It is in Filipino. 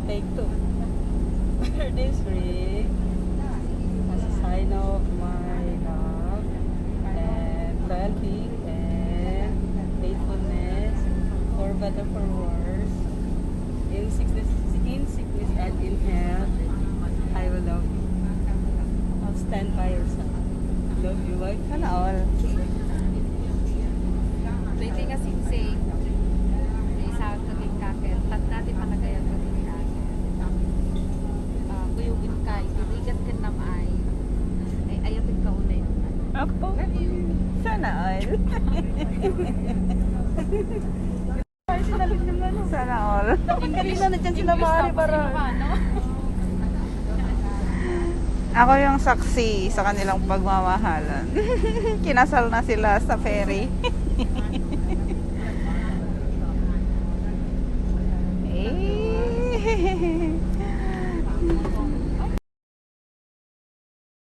take two. Wear this ring as a sign of my love and loyalty and faithfulness, for better for worse. In sickness and in health, I will love you. I'll stand by your side. Love you, wife. Sana all. Lately kasi say, may isa kaming kakit, tat natin panagayan ko din kakit. Kuyugin ka, itibigat ka namay, ay ayatin ka unay. Ako? Sana all. Sana all. Kanina na dyan sila Mari para... Ako yung saksi sa kanilang pagmamahalan. Kinasal na sila sa ferry. Eh.